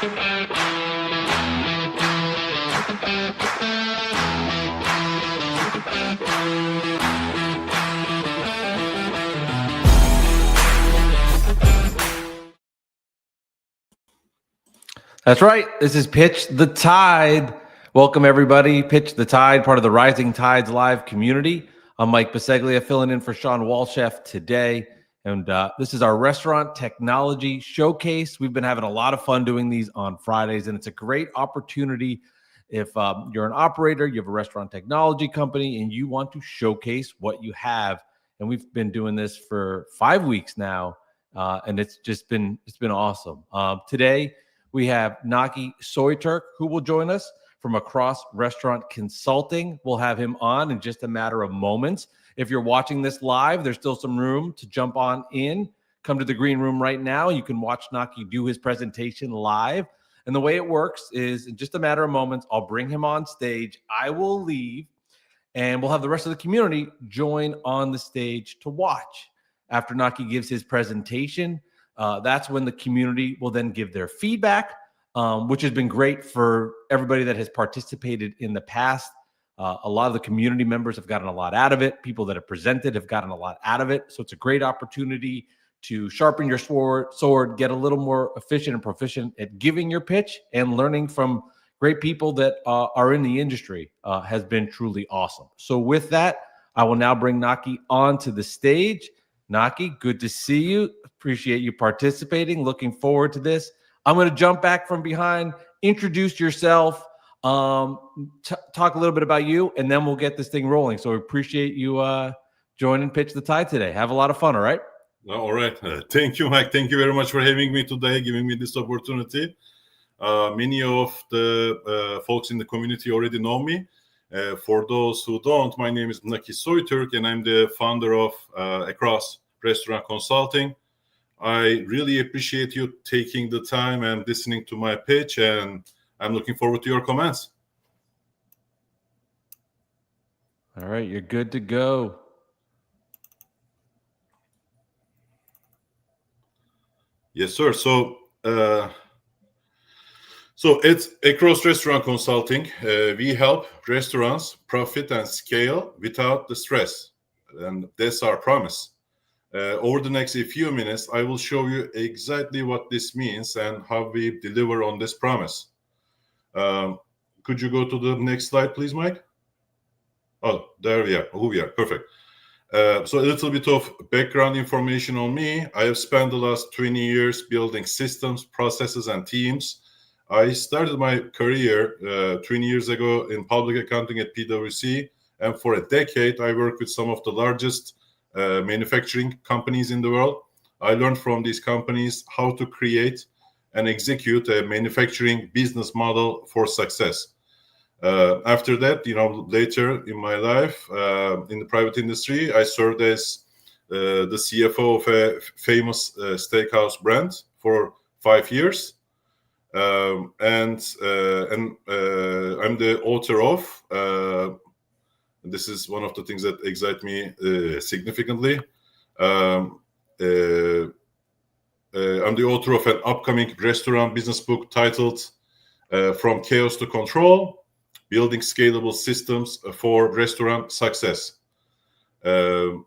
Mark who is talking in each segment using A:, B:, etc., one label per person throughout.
A: That's right. This is Pitch the Tide. Welcome, everybody. Pitch the Tide, part of the Rising Tides Live community. I'm Mike Biseglia, filling in for Shawn Walchef today. And this is our restaurant technology showcase. We've been having a lot of fun doing these on Fridays, and it's a great opportunity if you're an operator, you have a restaurant technology company, and you want to showcase what you have. And we've been doing this for 5 weeks now, and it's been awesome. Today, we have Naki Soyturk, who will join us from Accross Restaurant Consulting. We'll have him on in just a matter of moments. If you're watching this live, there's still some room to jump on in. Come to the green room right now. You can watch Naki do his presentation live. And the way it works is in just a matter of moments, I'll bring him on stage. I will leave, and we'll have the rest of the community join on the stage to watch. After Naki gives his presentation, that's when the community will then give their feedback, which has been great for everybody that has participated in the past. A lot of the community members have gotten a lot out of it. People that have presented have gotten a lot out of it. So it's a great opportunity to sharpen your sword, get a little more efficient and proficient at giving your pitch, and learning from great people that are in the industry has been truly awesome. So with that, I will now bring Naki onto the stage. Naki, good to see you. Appreciate you participating. Looking forward to this. I'm going to jump back from behind, introduce yourself, talk a little bit about you, and then we'll get this thing rolling. So we appreciate you joining Pitch the Tide today. Have a lot of fun, all right?
B: All right. Thank you, Mike. Thank you very much for having me today, giving me this opportunity. Many of the folks in the community already know me. For those who don't, my name is Naki Soyturk, and I'm the founder of Accross Restaurant Consulting. I really appreciate you taking the time and listening to my pitch, and I'm looking forward to your comments.
A: All right, you're good to go.
B: Yes, sir. So it's Accross Restaurant Consulting. We help restaurants profit and scale without the stress, and that's our promise. Over the next few minutes, I will show you exactly what this means and how we deliver on this promise. Could you go to the next slide, please, Mike? Oh, there we are. Who we are. Perfect. So a little bit of background information on me. I have spent the last 20 years building systems, processes, and teams. I started my career 20 years ago in public accounting at PwC, and for a decade, I worked with some of the largest manufacturing companies in the world. I learned from these companies how to create and execute a manufacturing business model for success. After that, later in my life, in the private industry, I served as the CFO of a famous steakhouse brand for 5 years. And I'm the author of, this is one of the things that excite me significantly. I'm the author of an upcoming restaurant business book titled From Chaos to Control: Building Scalable Systems for Restaurant Success. To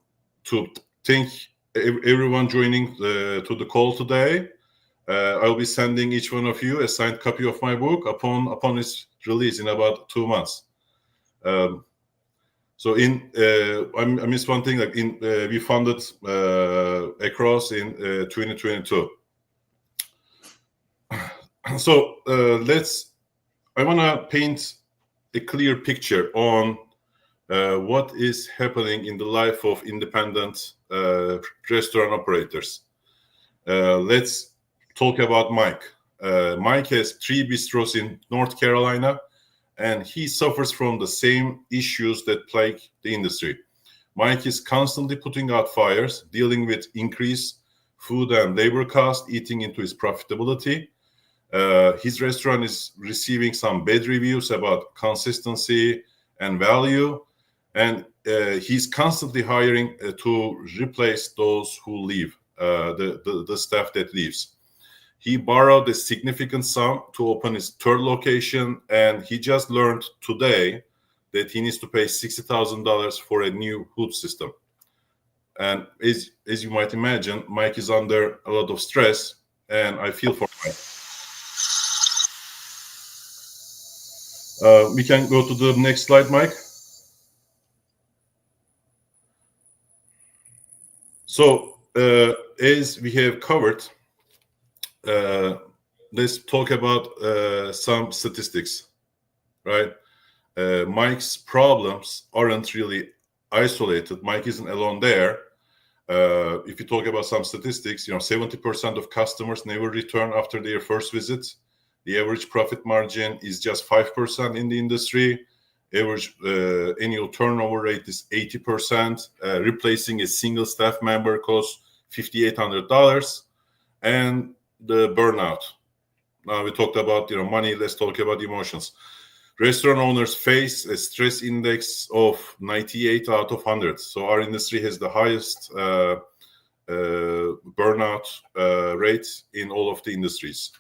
B: thank everyone joining to the call today, I'll be sending each one of you a signed copy of my book upon its release in about 2 months. So I missed one thing. We funded Accross in 2022. So I want to paint a clear picture on what is happening in the life of independent restaurant operators. Let's talk about Mike. Mike has 3 bistros in North Carolina, and he suffers from the same issues that plague the industry. Mike is constantly putting out fires, dealing with increased food and labor costs, eating into his profitability. His restaurant is receiving some bad reviews about consistency and value, and he's constantly hiring to replace those who leave, the staff that leaves. He borrowed a significant sum to open his third location, and he just learned today that he needs to pay $60,000 for a new hood system. And as you might imagine, Mike is under a lot of stress, and I feel for Mike. We can go to the next slide, Mike. So, as we have covered, let's talk about some statistics, right? Mike's problems aren't really isolated. Mike isn't alone there. If you talk about some statistics, 70% of customers never return after their first visit. The average profit margin is just 5% in the industry. Average annual turnover rate is 80%. Replacing a single staff member costs $5,800. And the burnout. Now we talked about money. Let's talk about emotions. Restaurant owners face a stress index of 98 out of 100. So our industry has the highest burnout rate in all of the industries.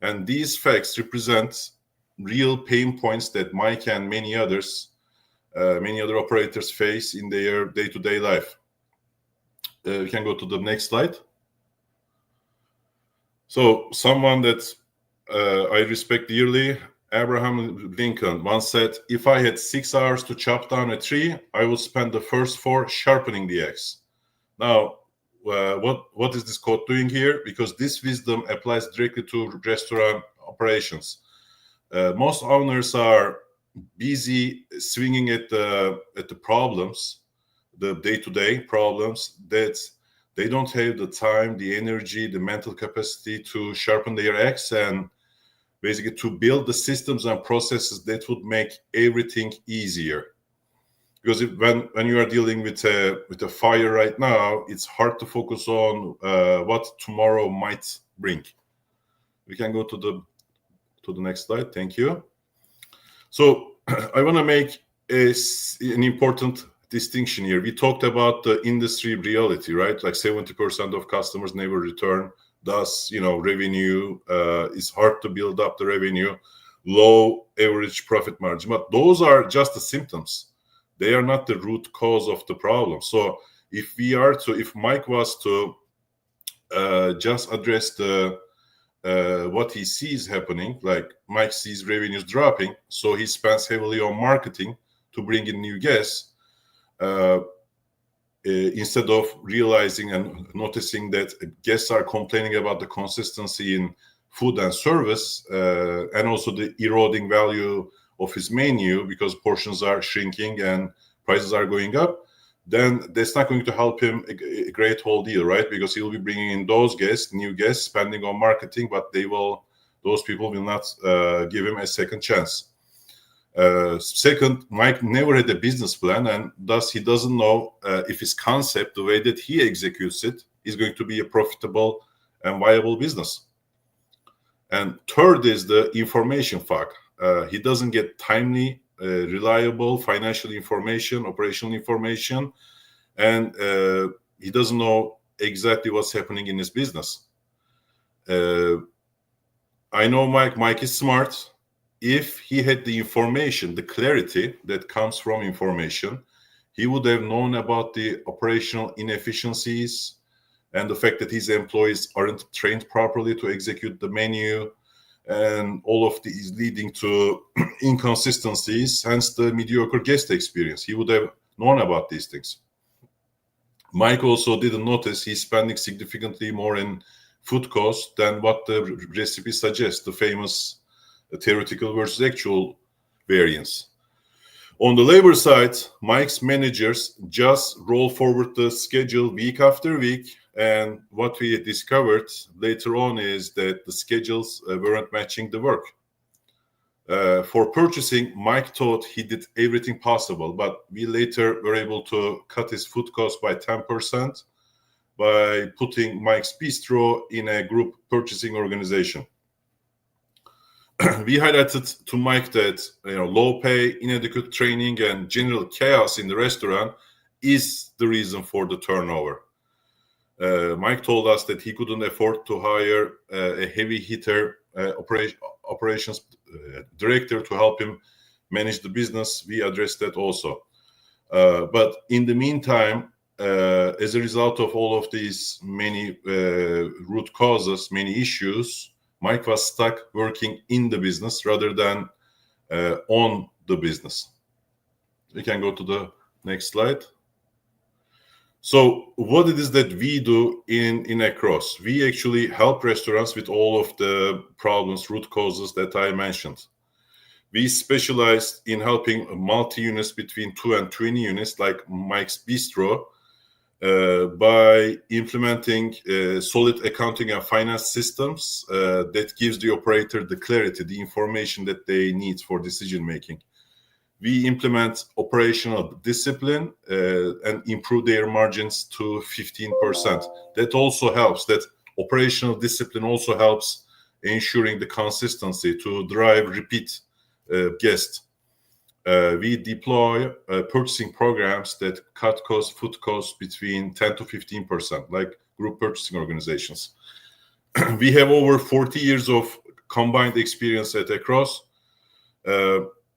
B: And these facts represent real pain points that Mike and many other operators face in their day-to-day life. We can go to the next slide. So someone that I respect dearly, Abraham Lincoln, once said, "If I had 6 hours to chop down a tree, I would spend the first 4 sharpening the axe." Now, what is this quote doing here? Because this wisdom applies directly to restaurant operations. Most owners are busy swinging at the problems, the day-to-day problems, that they don't have the time, the energy, the mental capacity to sharpen their axe and basically to build the systems and processes that would make everything easier. Because when you are dealing with a fire right now, it's hard to focus on what tomorrow might bring. We can go to the next slide. Thank you. So I want to make an important distinction here. We talked about the industry reality, right? Like 70% of customers never return. Thus, revenue is hard to build up the revenue, low average profit margin. But those are just the symptoms. They are not the root cause of the problem. So if Mike was to just address what he sees happening, like Mike sees revenues dropping, so he spends heavily on marketing to bring in new guests, instead of realizing and noticing that guests are complaining about the consistency in food and service, and also the eroding value of his menu because portions are shrinking and prices are going up, then that's not going to help him a great whole deal, right? Because he will be bringing in those guests, new guests, spending on marketing, but those people will not give him a second chance. Second, Mike never had a business plan, and thus he doesn't know if his concept, the way that he executes it, is going to be a profitable and viable business. And third is the information fog. He doesn't get timely, reliable financial information, operational information, and he doesn't know exactly what's happening in his business. I know Mike is smart. If he had the information, the clarity that comes from information, he would have known about the operational inefficiencies and the fact that his employees aren't trained properly to execute the menu, and all of these leading to inconsistencies, hence the mediocre guest experience. He would have known about these things. Mike also didn't notice he's spending significantly more in food costs than what the recipe suggests, the famous theoretical versus actual variance. On the labor side, Mike's managers just roll forward the schedule week after week, and what we discovered later on is that the schedules weren't matching the work. For purchasing, Mike thought he did everything possible, but we later were able to cut his food cost by 10% by putting Mike's Bistro in a group purchasing organization. We highlighted to Mike that low pay, inadequate training, and general chaos in the restaurant is the reason for the turnover. Mike told us that he couldn't afford to hire a heavy hitter operations director to help him manage the business. We addressed that also. But in the meantime, as a result of all of these many root causes, many issues, Mike was stuck working in the business rather than on the business. We can go to the next slide. So what it is that we do in Accross? We actually help restaurants with all of the problems, root causes that I mentioned. We specialize in helping multi-units between 2 and 20 units, like Mike's Bistro, by implementing solid accounting and finance systems that gives the operator the clarity, the information that they need for decision making. We implement operational discipline and improve their margins to 15%. That also helps. That operational discipline also helps ensuring the consistency to drive repeat guests. We deploy purchasing programs that cut costs, food costs between 10 to 15%, like group purchasing organizations. We have over 40 years of combined experience at Accross.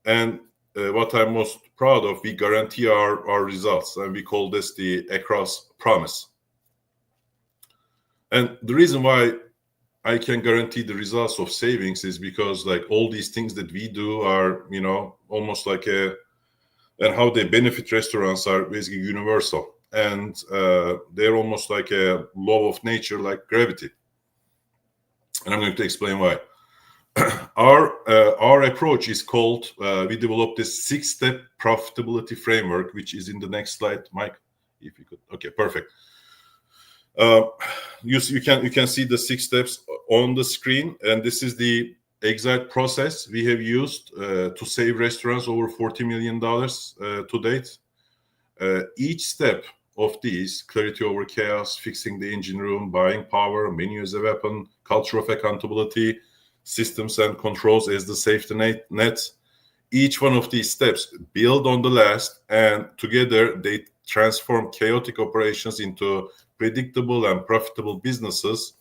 B: And what I'm most proud of, we guarantee our results, and we call this the Accross promise. And the reason why I can guarantee the results of savings is because like all these things that we do are, almost like and how they benefit restaurants are basically universal. And they're almost like a law of nature, like gravity. And I'm going to explain why. Our approach is called, we developed this 6-step profitability framework, which is in the next slide, Mike, if you could. Okay, perfect. You can see the 6 steps on the screen, and this is the exact process we have used to save restaurants over $40 million to date. Each step of these, clarity over chaos, fixing the engine room, buying power, menu as a weapon, culture of accountability, systems and controls as the safety net. Each one of these steps build on the last, and together they transform chaotic operations into predictable and profitable businesses.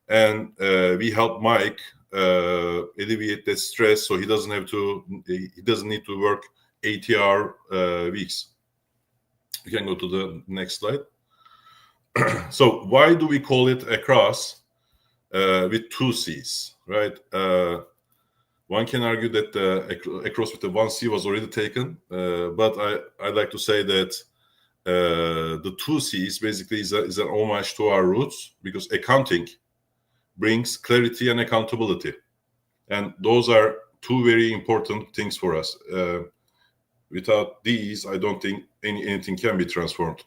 B: And we help Mike alleviate that stress, so he doesn't need to work 80-hour weeks. We can go to the next slide. So why do we call it Accross with 2 C's, right? One can argue that Accross with the 1 C was already taken, but I'd like to say that the 2 C's basically is an homage to our roots, because accounting brings clarity and accountability. And those are 2 very important things for us. Without these, I don't think anything can be transformed.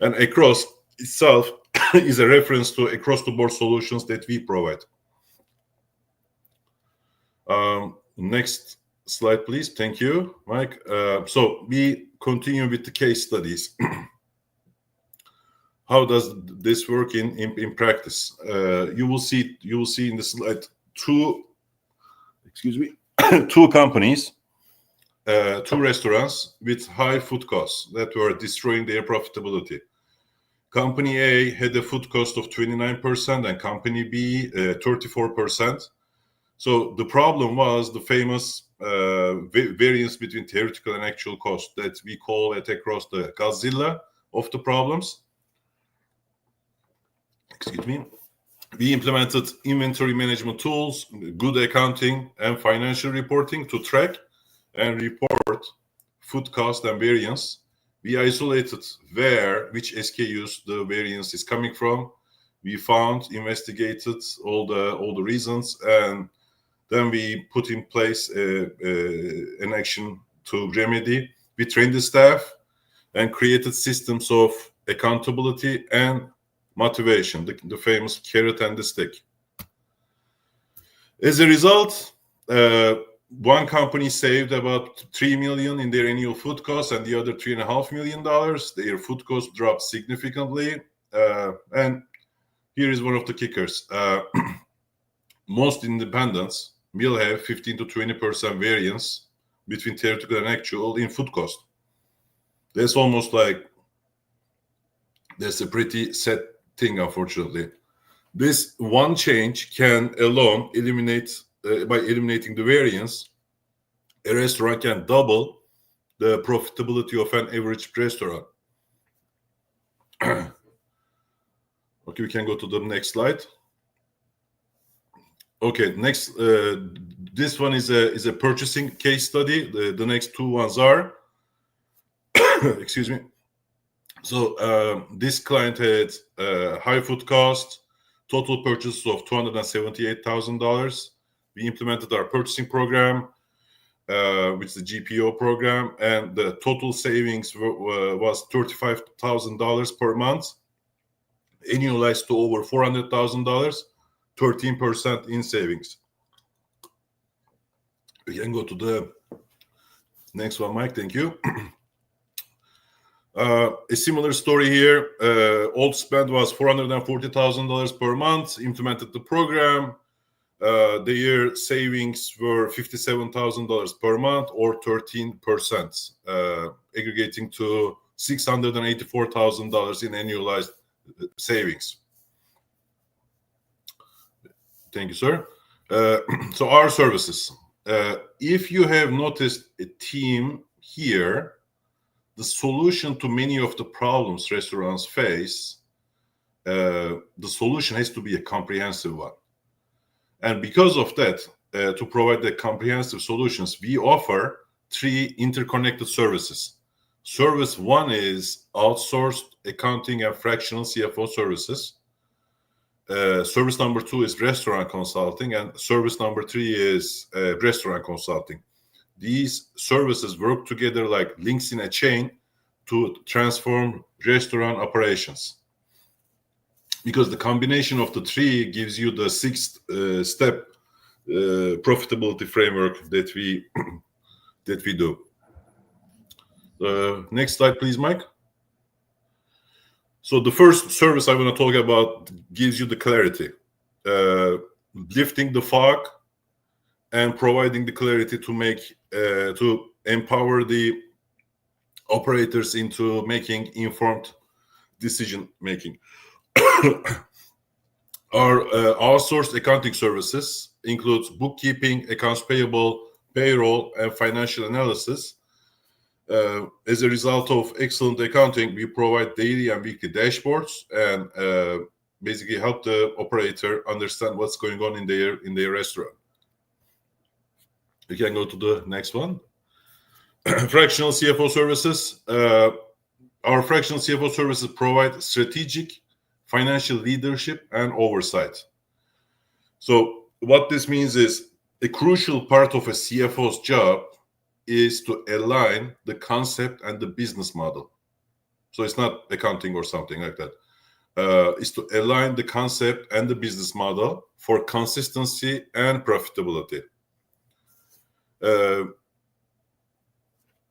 B: And Accross itself is a reference to across-the-board solutions that we provide. Next slide, please. Thank you, Mike. So we continue with the case studies. How does this work in practice? You will see in the slide 2 companies, 2 restaurants with high food costs that were destroying their profitability. Company A had a food cost of 29% and Company B 34%. So the problem was the famous variance between theoretical and actual cost that we call at Accross the Godzilla of the problems. Excuse me. We implemented inventory management tools, good accounting, and financial reporting to track and report food cost and variance. We isolated which SKUs the variance is coming from. We investigated all the reasons, and then we put in place an action to remedy. We trained the staff and created systems of accountability and motivation, the famous carrot and the stick. As a result, one company saved about $3 million in their annual food costs, and the other $3.5 million. Their food costs dropped significantly. And here is one of the kickers. Most independents will have 15 to 20% variance between theoretical and actual in food cost. That's almost like That's a pretty sad thing, unfortunately. This one change can alone eliminate, by eliminating the variance, a restaurant can double the profitability of an average restaurant. Okay, we can go to the next slide. Okay, next, this one is a purchasing case study. The next two ones are, excuse me. So this client had high food cost, total purchase of $278,000. We implemented our purchasing program, which is the GPO program, and the total savings was $35,000 per month, annualized to over $400,000, 13% in savings. We can go to the next one, Mike. Thank you. A similar story here. Old spend was $440,000 per month. Implemented the program. The year savings were $57,000 per month, or 13%, aggregating to $684,000 in annualized savings. Thank you, sir. So our services. If you have noticed a theme here, the solution to many of the problems restaurants face, the solution has to be a comprehensive one. And because of that, to provide the comprehensive solutions, we offer 3 interconnected services. Service 1 is outsourced accounting and fractional CFO services. Service number 2 is restaurant consulting, and service number 3 is restaurant consulting. These services work together like links in a chain to transform restaurant operations. Because the combination of the 3 gives you the 6th step profitability framework that we do. Next slide, please, Mike. So the first service I want to talk about gives you the clarity, lifting the fog and providing the clarity to make to empower the operators into making informed decision making. Our outsourced accounting services includes bookkeeping, accounts payable, payroll, and financial analysis. As a result of excellent accounting, we provide daily and weekly dashboards and basically help the operator understand what's going on in their restaurant. We can go to the next one. Fractional CFO services. Our fractional CFO services provide strategic financial leadership and oversight. So what this means is a crucial part of a CFO's job is to align the concept and the business model. So it's not accounting or something like that. It's to align the concept and the business model for consistency and profitability.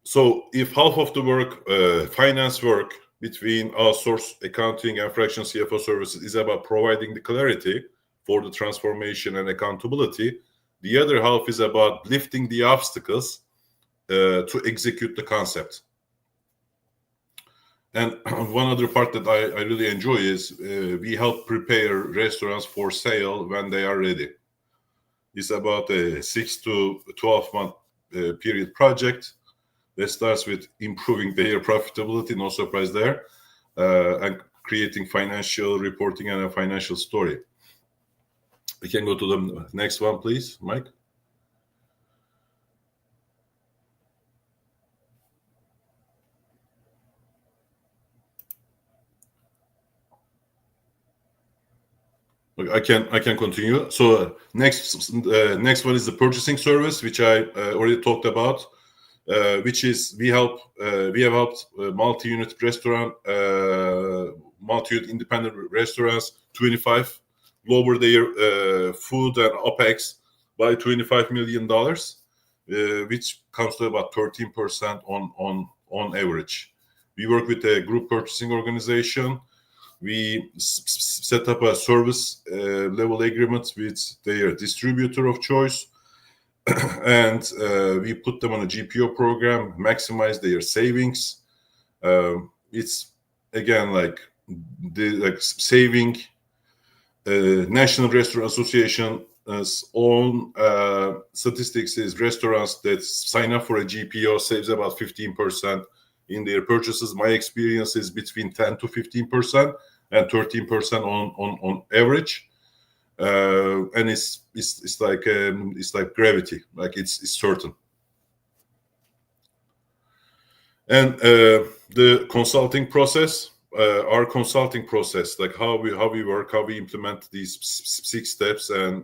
B: So if half of the work, finance work between outsourced accounting and fractional CFO services is about providing the clarity for the transformation and accountability, the other half is about lifting the obstacles to execute the concept. And one other part that I really enjoy is we help prepare restaurants for sale when they are ready. It's about a 6 to 12 month period project that starts with improving their profitability, no surprise there, and creating financial reporting and a financial story. We can go to the next one, please, Mike. I can continue. So next one is the purchasing service, which I already talked about, which is we have helped multi-unit independent restaurants 25 lower their food and OPEX by $25 million, which comes to about 13% on average. We work with a group purchasing organization. We set up a service level agreement with their distributor of choice, and we put them on a GPO program, maximize their savings. It's again like saving National Restaurant Association's own statistics is restaurants that sign up for a GPO saves about 15% in their purchases. My experience is between 10 to 15% and 13% on average. And it's like gravity, like it's certain. And the consulting process, our consulting process, like how we work, how we implement these 6 steps and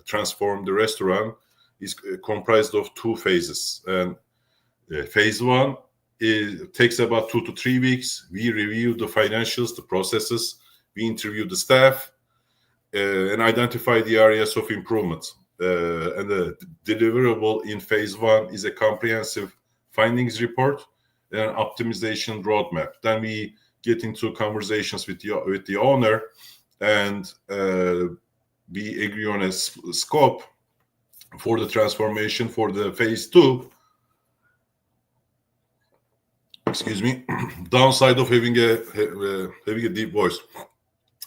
B: transform the restaurant, is comprised of 2 phases. And phase 1 takes about 2 to 3 weeks. We review the financials, the processes, we interview the staff, and identify the areas of improvement. And the deliverable in phase 1 is a comprehensive findings report and an optimization roadmap. Then we get into conversations with the owner, and we agree on a scope for the transformation for the phase 2. Excuse me. Downside of having a deep voice.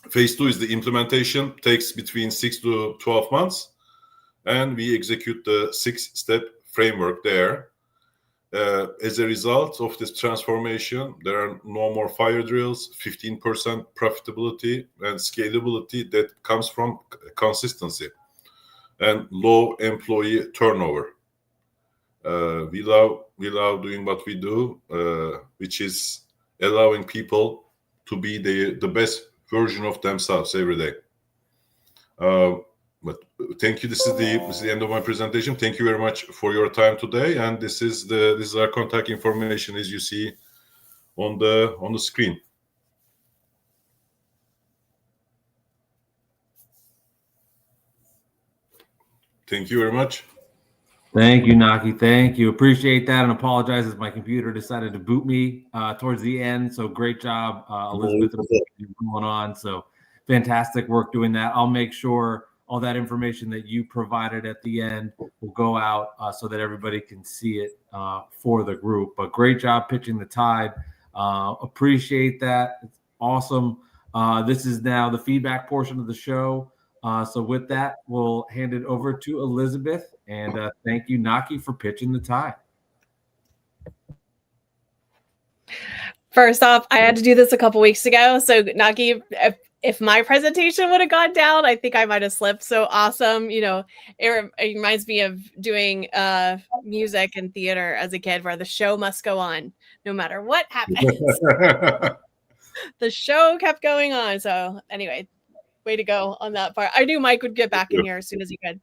B: Phase 2 is the implementation, takes between 6 to 12 months, and we execute the 6-step framework there. As a result of this transformation, there are no more fire drills, 15% profitability and scalability that comes from consistency and low employee turnover. We love doing what we do, which is allowing people to be the best version of themselves every day. But thank you. This is the end of my presentation. Thank you very much for your time today. And this is our contact information, as you see on the screen. Thank you very much.
A: Thank you, Naki. Thank you. Appreciate that, and apologize as my computer decided to boot me towards the end. So great job, Elizabeth, going on. So fantastic work doing that. I'll make sure all that information that you provided at the end will go out so that everybody can see it for the group. But great job pitching the tide. Appreciate that. It's awesome. This is now the feedback portion of the show. So with that, we'll hand it over to Elizabeth. And thank you, Naki, for pitching the tide.
C: First off, I had to do this a couple weeks ago. So Naki, if my presentation would have gone down, I think I might have slipped. So awesome. You know, it reminds me of doing music and theater as a kid, where the show must go on no matter what happens. The show kept going on. So anyway, way to go on that part. I knew Mike would get back in here as soon as he could.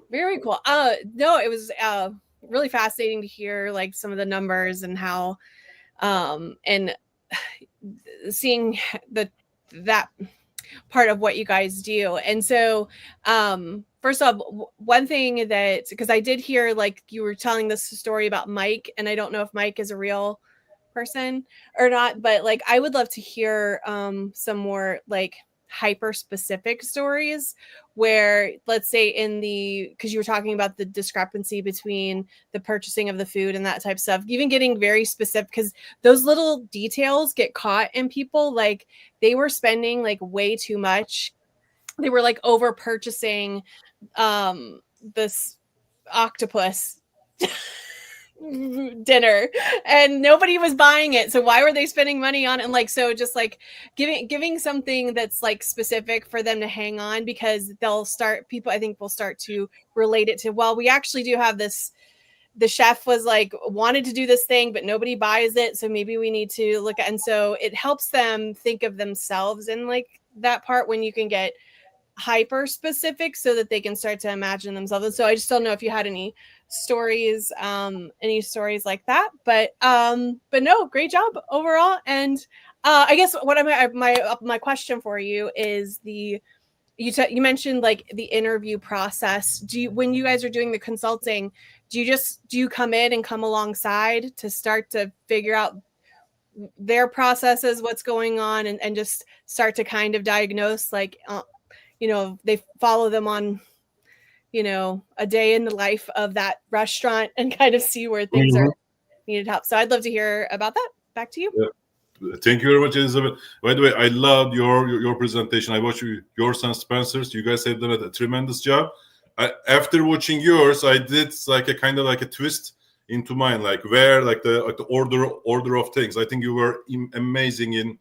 C: Very cool. No, it was really fascinating to hear like some of the numbers and how and seeing that part of what you guys do. And so first off, one thing that, because I did hear like you were telling this story about Mike, and I don't know if Mike is a real person or not, but like I would love to hear some more like hyper specific stories where, let's say because you were talking about the discrepancy between the purchasing of the food and that type of stuff, even getting very specific, because those little details get caught in people. Like they were spending like way too much. They were like over purchasing this octopus dinner and nobody was buying it, so why were they spending money on it? And like, so just like giving something that's like specific for them to hang on, because people I think will start to relate it to, well, we actually do have this, the chef was like wanted to do this thing but nobody buys it, so maybe we need to look at, and so it helps them think of themselves in like that part when you can get hyper specific so that they can start to imagine themselves. And so I just don't know if you had any stories like that, but no, great job overall. And I guess what my question for you is you mentioned like the interview process. When you guys are doing the consulting, do you come in and come alongside to start to figure out their processes, what's going on, and just start to kind of diagnose, like they follow them on a day in the life of that restaurant and kind of see where things are needed help. So I'd love to hear about that. Back to you.
B: Thank you very much, Elizabeth. By the way, I loved your presentation. I watched yours and Spencer's. You guys have done a tremendous job. After watching yours, I did like a kind of like a twist into mine, like where like the order of things. I think you were amazing in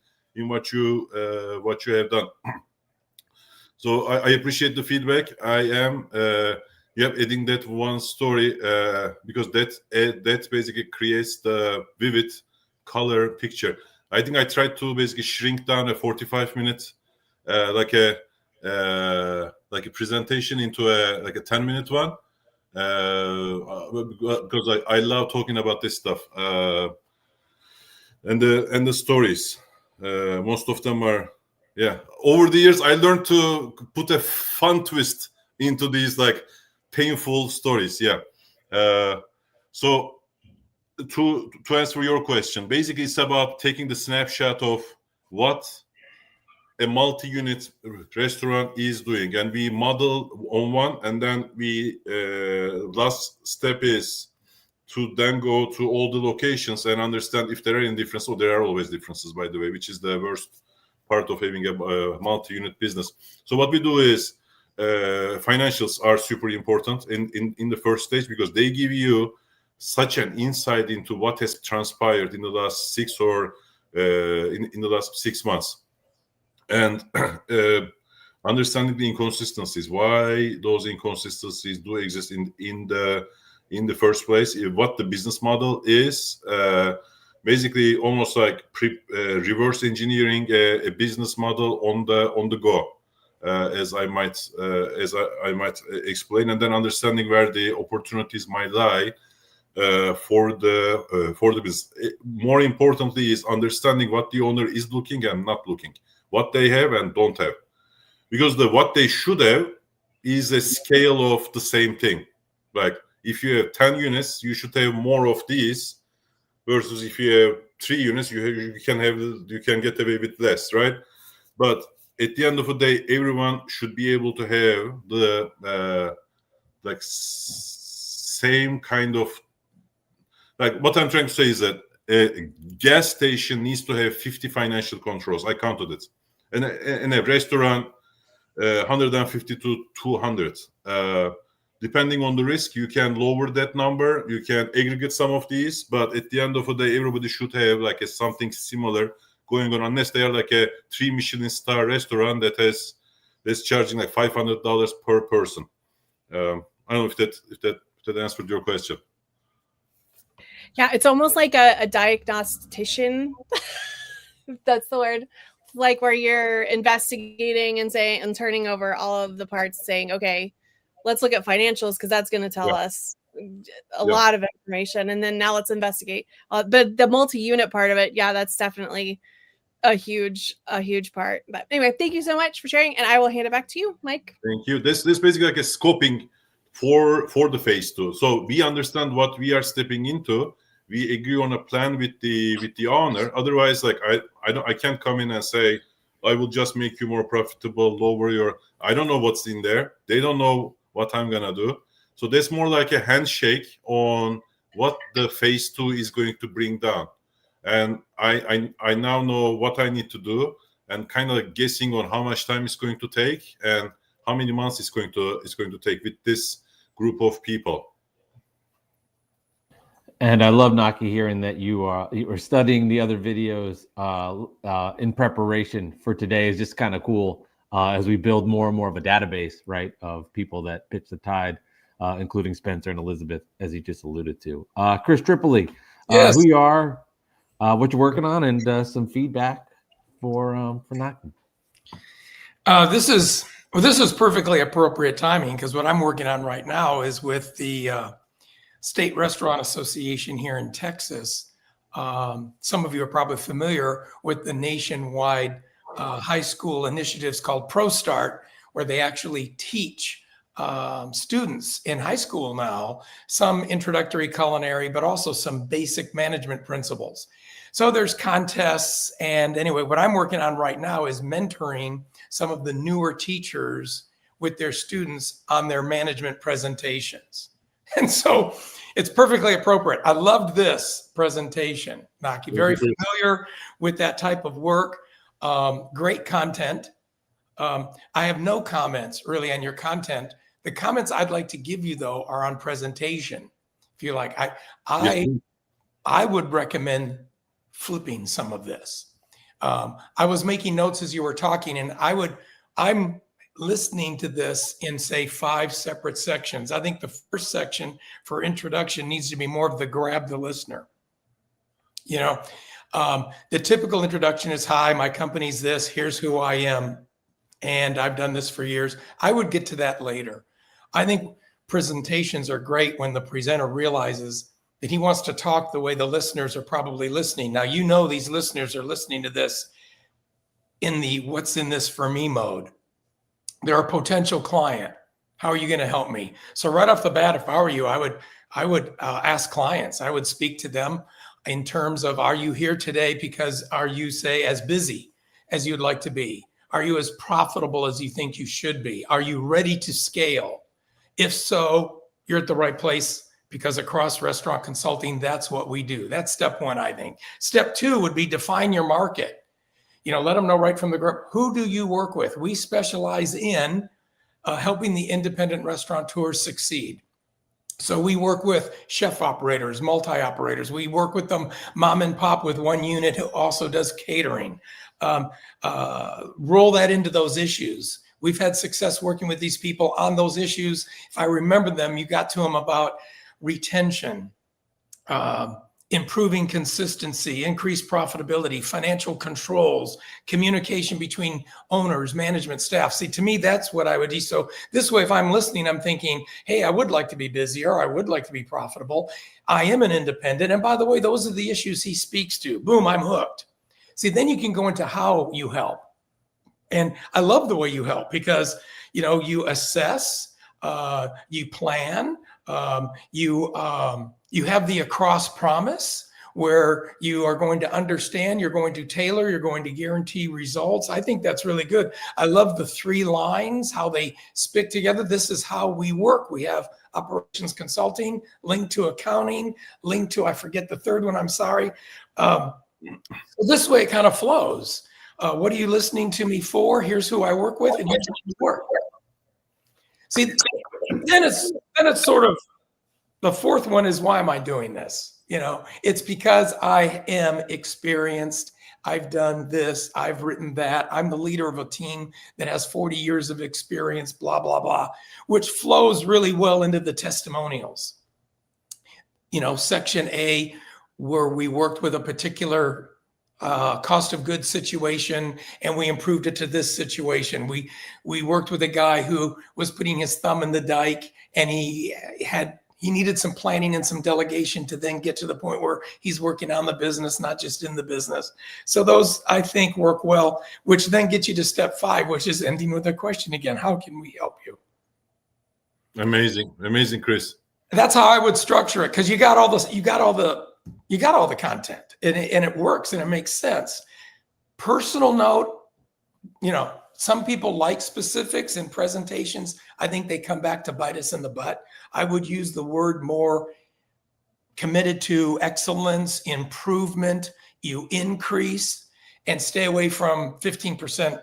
B: what you have done. So I appreciate the feedback. I am adding that one story because that basically creates the vivid color picture. I think I tried to basically shrink down a 45-minute like a presentation into a 10-minute one because I love talking about this stuff and the stories. Most of them are over the years I learned to put a fun twist into these like painful stories. So to answer your question, basically it's about taking the snapshot of what a multi-unit restaurant is doing, and we model on one, and then we last step is to then go to all the locations and understand if there are any differences. So there are always differences, by the way, which is the worst part of having a multi-unit business. So what we do is financials are super important in the first stage because they give you such an insight into what has transpired in the last 6 or in the last 6 months, and understanding the inconsistencies, why those inconsistencies do exist in the first place, what the business model is, basically almost like reverse engineering a business model on the go, as I might explain, and then understanding where the opportunities might lie for the business. More importantly is understanding what the owner is looking and not looking, what they have and don't have, because what they should have is a scale of the same thing. Like if you have 10 units, you should have more of these, versus if you have 3 units, you can get away with less, right? But at the end of the day, everyone should be able to have the same kind of, like what I'm trying to say is that a gas station needs to have 50 financial controls. I counted it. And in a restaurant, 150 to 200. Depending on the risk, you can lower that number. You can aggregate some of these, but at the end of the day, everybody should have like something similar going on, unless they are like a 3 Michelin star restaurant that's charging like $500 per person. I don't know if that answered your question.
C: Yeah, it's almost like a diagnostician. That's the word. Like where you're investigating and saying and turning over all of the parts, saying, okay, let's look at financials because that's going to tell us a lot of information. And then now let's investigate. But the multi-unit part of it, that's definitely a huge part. But anyway, thank you so much for sharing, and I will hand it back to you, Mike.
B: Thank you. This basically like a scoping for the phase 2. So we understand what we are stepping into. We agree on a plan with the owner. Otherwise, like I can't come in and say I will just make you more profitable, lower your. I don't know what's in there. They don't know what I'm gonna do. So that's more like a handshake on what the phase 2 is going to bring down. And I now know what I need to do, and kind of like guessing on how much time it's going to take and how many months it's going to take with this group of people.
A: And I love, Naki, hearing that you were studying the other videos in preparation for today. Is just kind of cool as we build more and more of a database, right, of people that pitch the tide, including Spencer and Elizabeth, as you just alluded to. Chris Tripoli,
D: yes.
A: Who you are, what you're working on, and some feedback for Naki.
D: This is perfectly appropriate timing, because what I'm working on right now is with the State Restaurant Association here in Texas. Some of you are probably familiar with the nationwide high school initiatives called ProStart, where they actually teach students in high school now some introductory culinary, but also some basic management principles. So there's contests. And anyway, what I'm working on right now is mentoring some of the newer teachers with their students on their management presentations. And so it's perfectly appropriate. I loved this presentation, Naki. Very familiar with that type of work. Great content. I have no comments really on your content. The comments I'd like to give you, though, are on presentation. If you like, I would recommend flipping some of this. I was making notes as you were talking, and I'm listening to this in, say, 5 separate sections. I think the first section for introduction needs to be more of the grab the listener. You know, the typical introduction is, hi, my company's this, here's who I am, and I've done this for years. I would get to that later. I think presentations are great when the presenter realizes that he wants to talk the way the listeners are probably listening. Now, you know, these listeners are listening to this in the what's in this for me mode. They're a potential client. How are you going to help me? So right off the bat, if I were you, I would ask clients. I would speak to them in terms of, are you here today because are you, say, as busy as you'd like to be? Are you as profitable as you think you should be? Are you ready to scale? If so, you're at the right place, because Accross Restaurant Consulting, that's what we do. That's step 1, I think. Step 2 would be define your market. You know, let them know right from the group, who do you work with? We specialize in helping the independent restaurateurs succeed. So we work with chef operators, multi-operators. We work with them mom and pop with 1 unit who also does catering. Roll that into those issues. We've had success working with these people on those issues. If I remember them, you got to them about retention, improving consistency, increased profitability, financial controls, communication between owners, management, staff. See, to me, that's what I would do. So this way, if I'm listening, I'm thinking, hey, I would like to be busier. I would like to be profitable. I am an independent. And by the way, those are the issues he speaks to. Boom, I'm hooked. See, then you can go into how you help. And I love the way you help, because, you know, you assess, you plan, you have the across promise, where you are going to understand, you're going to tailor, you're going to guarantee results. I think that's really good. I love the 3 lines, how they stick together. This is how we work. We have operations consulting, linked to accounting, linked to, I forget the third one, I'm sorry. So this way it kind of flows. What are you listening to me for? Here's who I work with, and here's how we work. See, then it's sort of, the 4th one is, why am I doing this? You know, it's because I am experienced. I've done this. I've written that. I'm the leader of a team that has 40 years of experience, blah, blah, blah, which flows really well into the testimonials. You know, section A, where we worked with a particular cost of goods situation, and we improved it to this situation. We worked with a guy who was putting his thumb in the dike, and he needed some planning and some delegation to then get to the point where he's working on the business, not just in the business. So those, I think, work well, which then gets you to step 5, which is ending with a question again. How can we help you?
B: Amazing, Chris.
D: That's how I would structure it, because you got all the content, and it works, and it makes sense. Personal note, you know, some people like specifics in presentations. I think they come back to bite us in the butt. I would use the word more committed to excellence, improvement, you increase, and stay away from 15%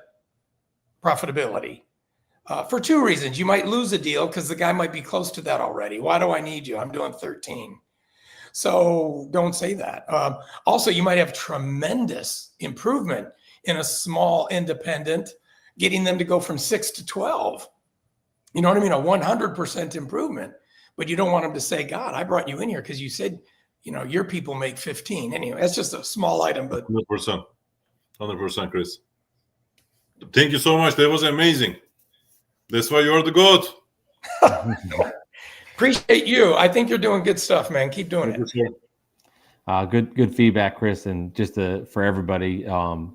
D: profitability. For 2 reasons. You might lose a deal because the guy might be close to that already. Why do I need you? I'm doing 13. So don't say that. Also, you might have tremendous improvement in a small independent, getting them to go from 6 to 12. You know what I mean? A 100% improvement. But you don't want them to say, God, I brought you in here because you said, you know, your people make 15. Anyway, that's just a small item, but
B: 100%, Chris. Thank you so much. That was amazing. That's why you're the GOAT.
D: Appreciate you. I think you're doing good stuff, man. Keep doing it.
A: Good feedback, Chris. And just for everybody,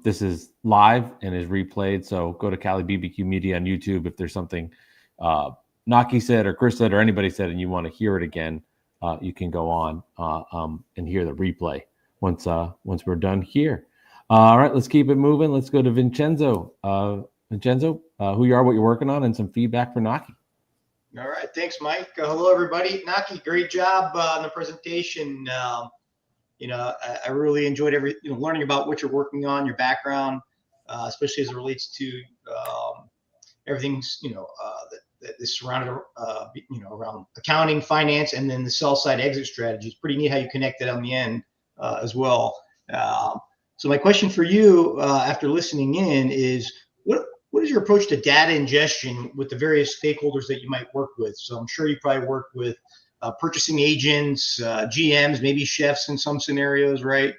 A: this is live and is replayed. So go to Cali BBQ Media on YouTube. If there's something Naki said or Chris said or anybody said and you want to hear it again, you can go on and hear the replay once we're done here. All right, let's keep it moving. Let's go to Vincenzo. Vincenzo, who you are, what you're working on, and some feedback for Naki.
E: All right. Thanks, Mike. Hello, everybody. Naki, great job on the presentation. I really enjoyed learning about what you're working on, your background, especially as it relates to everything's, that is surrounded, around accounting, finance, and then the sell side exit strategy. It's pretty neat how you connect it on the end as well. So my question for you after listening in is, what is your approach to data ingestion with the various stakeholders that you might work with? So I'm sure you probably work with purchasing agents, GMs, maybe chefs in some scenarios, right?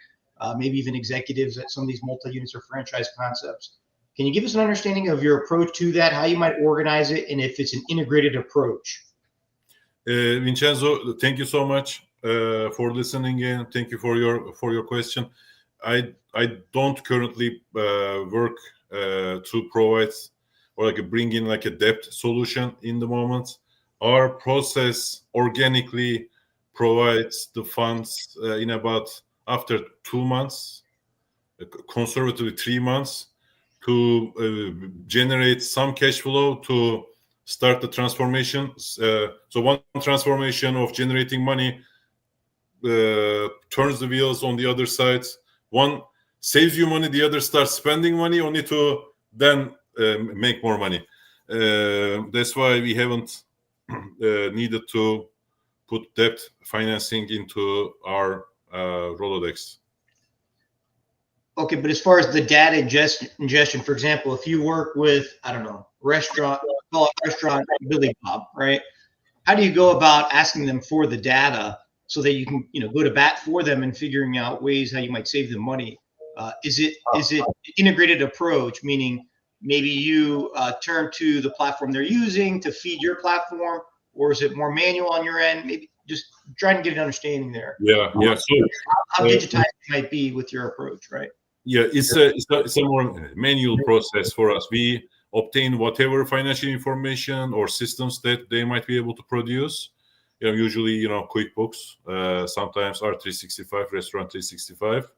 E: Maybe even executives at some of these multi-units or franchise concepts. Can you give us an understanding of your approach to that, how you might organize it, and if it's an integrated approach?
B: Vincenzo, thank you so much for listening in. Thank you for your question. I don't currently work to provide or bring in a debt solution in the moment. Our process organically provides the funds in about after 2 months, conservatively 3 months, to generate some cash flow to start the transformation. So one transformation of generating money turns the wheels on the other side. One saves you money, the other starts spending money only to then make more money. That's why we haven't needed to put debt financing into our Rolodex.
E: Okay, but as far as the data ingestion, for example, if you work with, I don't know, restaurant Billy Bob, right? How do you go about asking them for the data so that you can, go to bat for them and figuring out ways how you might save them money? Is it an integrated approach, meaning maybe you turn to the platform they're using to feed your platform, or is it more manual on your end? Maybe just trying to get an understanding there.
B: Yeah. So
E: how digitized it might be with your approach, right?
B: Yeah, it's a more manual process for us. We obtain whatever financial information or systems that they might be able to produce. Usually, QuickBooks, sometimes R365, Restaurant 365.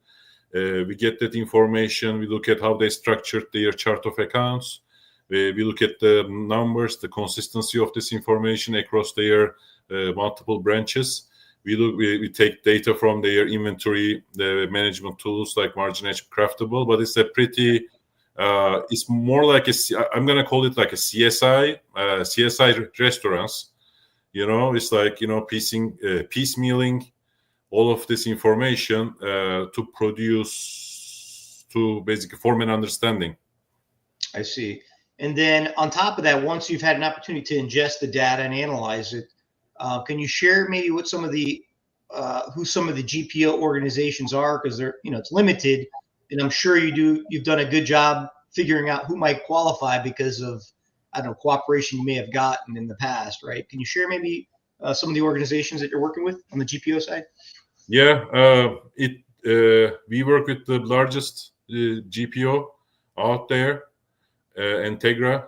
B: We get that information. We look at how they structured their chart of accounts. We look at the numbers, the consistency of this information across their multiple branches. We take data from their inventory, the management tools like Margin Edge, Craftable, but it's a pretty, it's more like I'm going to call it like a CSI restaurants. It's like, piecemealing all of this information to basically form an understanding.
E: I see. And then on top of that, once you've had an opportunity to ingest the data and analyze it, can you share maybe what some of the who some of the GPO organizations are? Because they're, it's limited, and I'm sure you've done a good job figuring out who might qualify because of, I don't know, cooperation you may have gotten in the past, right? Can you share maybe some of the organizations that you're working with on the GPO side?
B: Yeah, we work with the largest GPO out there, Integra.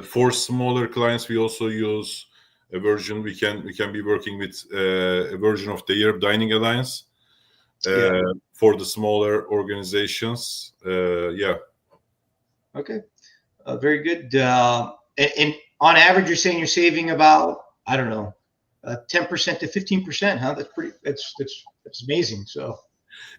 B: For smaller clients, we also use a version. We can be working with a version of the Europe Dining Alliance for the smaller organizations. Yeah. Okay.
E: Very good. And on average, you're saying you're saving about, I don't know, 10% to 15%. Huh? That's amazing. So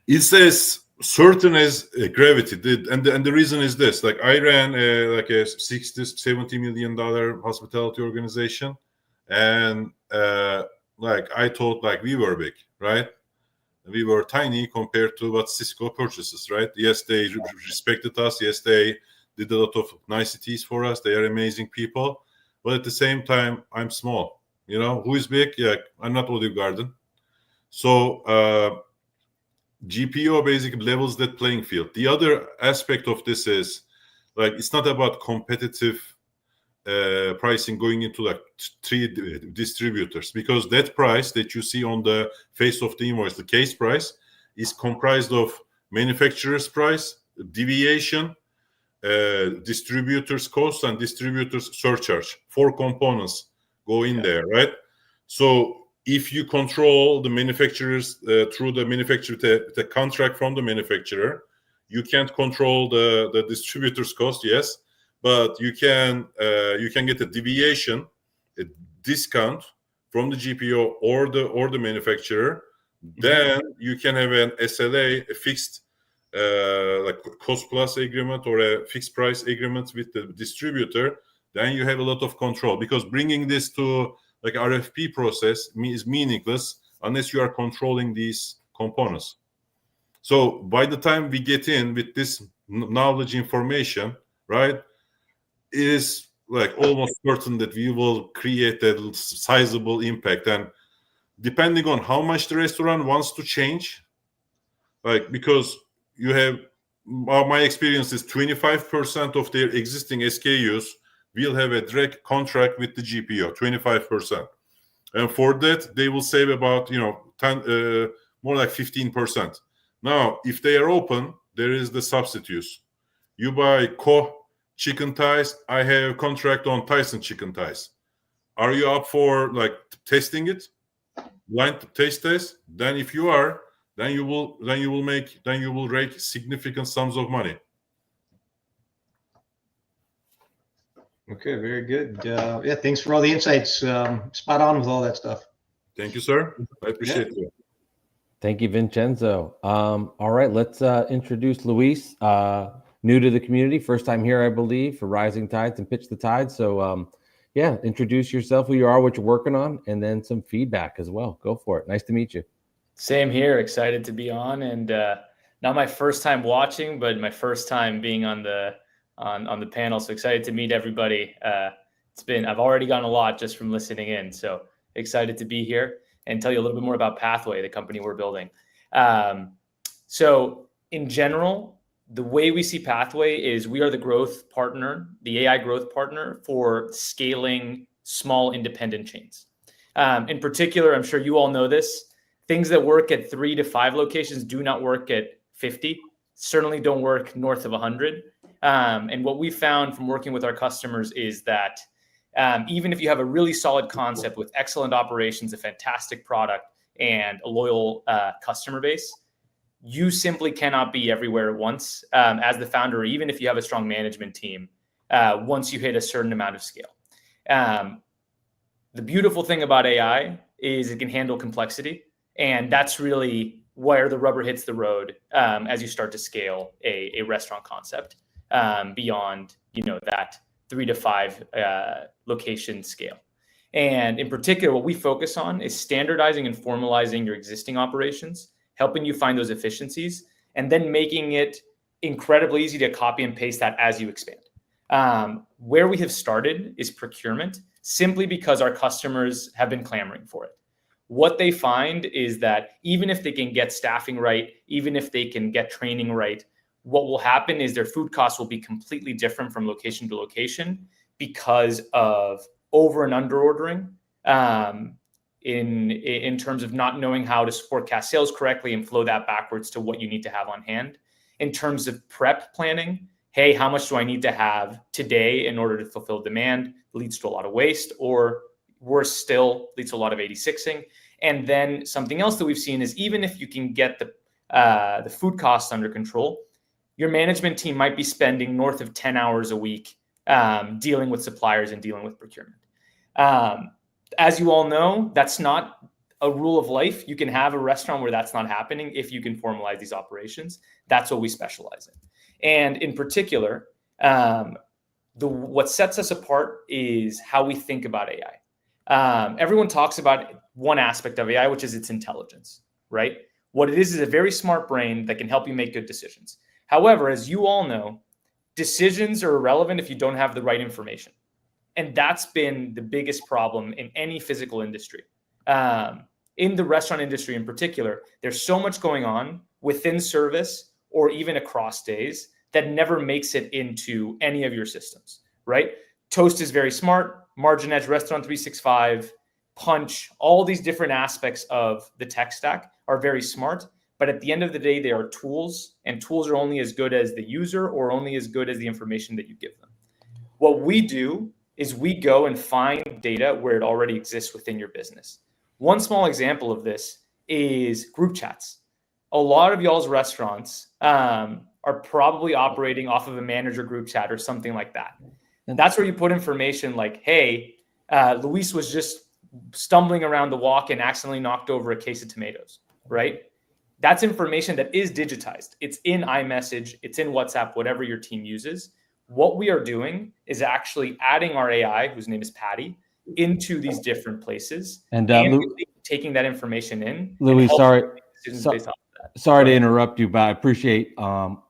B: it's as certain as gravity did, and the reason is this: like I ran a $60-70 million hospitality organization, and I thought we were big, right? We were tiny compared to what Cisco purchases, right? Yes, they respected us. Yes, they did a lot of niceties for us. They are amazing people, but at the same time, I'm small. Who is big? Yeah, I'm not Olive Garden. So GPO basically levels that playing field. The other aspect of this is it's not about competitive pricing going into 3 distributors, because that price that you see on the face of the invoice, the case price, is comprised of manufacturer's price, deviation, distributor's cost, and distributor's surcharge. 4 components go in there, right? So if you control the manufacturers through the manufacturer, the contract from the manufacturer, you can't control the distributor's cost, yes, but you can get a deviation, a discount from the GPO or the manufacturer. Then you can have an SLA, a fixed like cost plus agreement or a fixed price agreement with the distributor. Then you have a lot of control, because bringing this to like RFP process is meaningless unless you are controlling these components. So by the time we get in with this knowledge information, right, it is like almost certain that we will create a sizable impact. And depending on how much the restaurant wants to change, like, because you have, my experience is 25% of their existing SKUs will have a direct contract with the GPO, 25%. And for that, they will save about, 10, more like 15%. Now, if they are open, there is the substitutes. You buy chicken thighs. I have a contract on Tyson chicken thighs. Are you up for like testing it? Blind taste test? Then if you are, then you will rake significant sums of money.
E: Okay, very good. Yeah, thanks for all the insights. Spot on with all that stuff.
B: Thank you, sir. I appreciate it.
A: Thank you, Vincenzo. All right, let's introduce Luis, new to the community, first time here, I believe, for Rising Tides and Pitch the Tide. So, yeah, introduce yourself, who you are, what you're working on, and then some feedback as well. Go for it. Nice to meet you.
F: Same here. Excited to be on, and not my first time watching, but my first time being on the panel. So excited to meet everybody. I've already gotten a lot just from listening in. So excited to be here and tell you a little bit more about Pathway, the company we're building. So in general, the way we see Pathway is we are the growth partner, the AI growth partner for scaling small independent chains. In particular, I'm sure you all know this, things that work at 3 to 5 locations do not work at 50, certainly don't work north of 100. And what we found from working with our customers is that even if you have a really solid concept with excellent operations, a fantastic product, and a loyal customer base, you simply cannot be everywhere at once as the founder, or even if you have a strong management team, once you hit a certain amount of scale. The beautiful thing about AI is it can handle complexity. And that's really where the rubber hits the road as you start to scale a restaurant concept beyond, that 3 to 5 location scale. And in particular, what we focus on is standardizing and formalizing your existing operations, helping you find those efficiencies, and then making it incredibly easy to copy and paste that as you expand. Where we have started is procurement, simply because our customers have been clamoring for it. What they find is that even if they can get staffing right, even if they can get training right, what will happen is their food costs will be completely different from location to location because of over and under ordering in terms of not knowing how to forecast sales correctly and flow that backwards to what you need to have on hand. In terms of prep planning, hey, how much do I need to have today in order to fulfill demand? Leads to a lot of waste, or worse still, leads to a lot of 86ing. And then something else that we've seen is even if you can get the food costs under control, your management team might be spending north of 10 hours a week dealing with suppliers and dealing with procurement. As you all know, that's not a rule of life. You can have a restaurant where that's not happening if you can formalize these operations. That's what we specialize in. And in particular, what sets us apart is how we think about AI. Everyone talks about one aspect of AI, which is its intelligence, right? What it is a very smart brain that can help you make good decisions. However, as you all know, decisions are irrelevant if you don't have the right information. And that's been the biggest problem in any physical industry. In the restaurant industry in particular, there's so much going on within service or even across days that never makes it into any of your systems, right? Toast is very smart, Margin Edge, Restaurant 365, Punch, all these different aspects of the tech stack are very smart. But at the end of the day, they are tools, and tools are only as good as the user or only as good as the information that you give them. What we do is we go and find data where it already exists within your business. One small example of this is group chats. A lot of y'all's restaurants are probably operating off of a manager group chat or something like that. And that's where you put information like, hey, Luis was just stumbling around the walk and accidentally knocked over a case of tomatoes, right? That's information that is digitized. It's in iMessage, it's in WhatsApp, whatever your team uses. What we are doing is actually adding our AI, whose name is Patty, into these different places
A: And
F: really taking that information in.
A: Louis, sorry
F: Sorry
A: to interrupt you, but I appreciate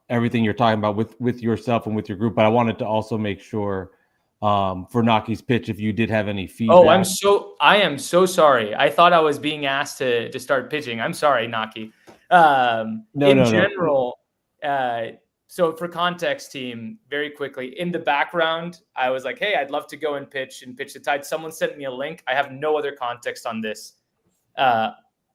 A: everything you're talking about with yourself and with your group. But I wanted to also make sure for Naki's pitch, if you did have any feedback.
F: Oh, I am so sorry. I thought I was being asked to start pitching. I'm sorry, Naki. No. So for context, team, very quickly, in the background, I was like, hey, I'd love to go and pitch the Tide. Someone sent me a link. I have no other context on this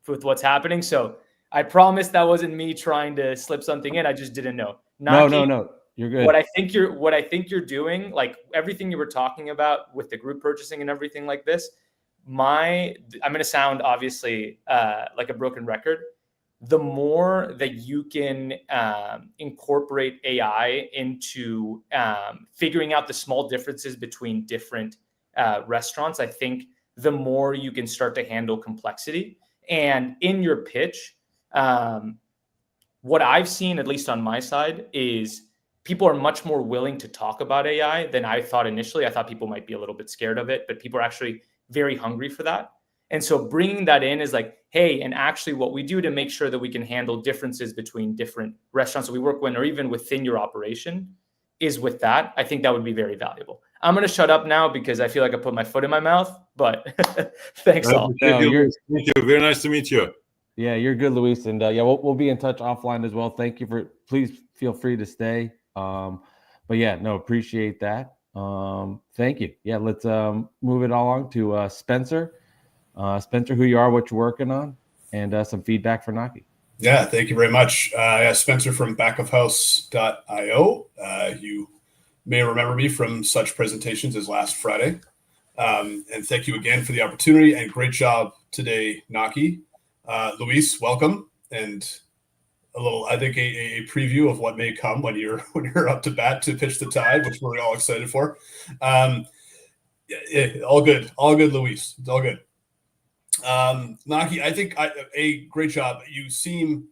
F: with what's happening. So I promise that wasn't me trying to slip something in. I just didn't know. Naki,
A: No. You're good.
F: What I think you're doing, like everything you were talking about with the group purchasing and everything like this, I'm going to sound obviously like a broken record. The more that you can incorporate AI into figuring out the small differences between different restaurants, I think the more you can start to handle complexity. And in your pitch, what I've seen, at least on my side, is people are much more willing to talk about AI than I thought initially. I thought people might be a little bit scared of it, but people are actually very hungry for that. And so bringing that in is like, hey, and actually what we do to make sure that we can handle differences between different restaurants that we work with, or even within your operation, is with that. I think that would be very valuable. I'm going to shut up now because I feel like I put my foot in my mouth, but thanks all.
B: Thank you. Very nice to meet you.
A: Yeah, you're good, Luis. And we'll be in touch offline as well. Thank you please feel free to stay. But yeah, no, appreciate that. Thank you. Yeah, let's move it along to Spencer. Spencer, who you are, what you're working on, and some feedback for Naki.
G: Yeah, thank you very much. Spencer from backofhouse.io. You may remember me from such presentations as last Friday. And thank you again for the opportunity, and great job today, Naki. Luis, welcome. And a little, I think, a preview of what may come when you're up to bat to pitch the Tide, which we're all excited for. All good, Luis. It's all good. Naki, I think a great job. You seem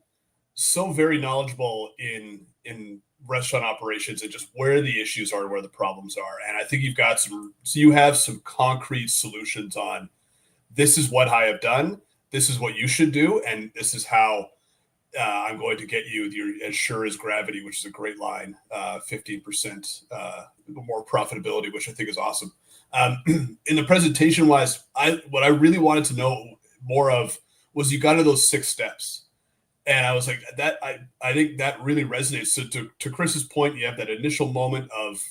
G: so very knowledgeable in restaurant operations and just where the issues are, where the problems are. And I think you have some concrete solutions on this is what I have done, this is what you should do, and this is how I'm going to get you as sure as gravity, which is a great line, 15% more profitability, which I think is awesome. In the presentation wise, what I really wanted to know more of was you got to those 6 steps. And I was like, that I think that really resonates. So to Chris's point, you have that initial moment of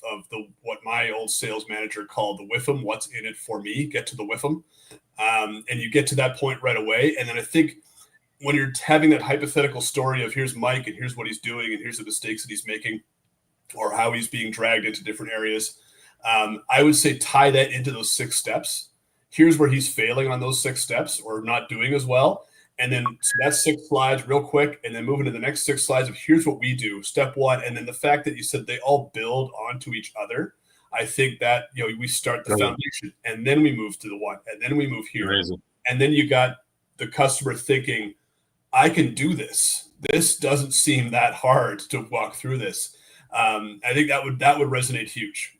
G: what my old sales manager called the whiffum, what's in it for me, get to the whiffum. And you get to that point right away. And then I think when you're having that hypothetical story of here's Mike and here's what he's doing and here's the mistakes that he's making or how he's being dragged into different areas, I would say tie that into those 6 steps. Here's where he's failing on those 6 steps or not doing as well. And then so that's 6 slides real quick, and then moving to the next 6 slides of here's what we do, step 1. And then the fact that you said they all build onto each other, I think that, we start the foundation and then we move to the 1 and then we move here.
B: Amazing.
G: And then you got the customer thinking, I can do this. This doesn't seem that hard to walk through this. I think that would resonate huge.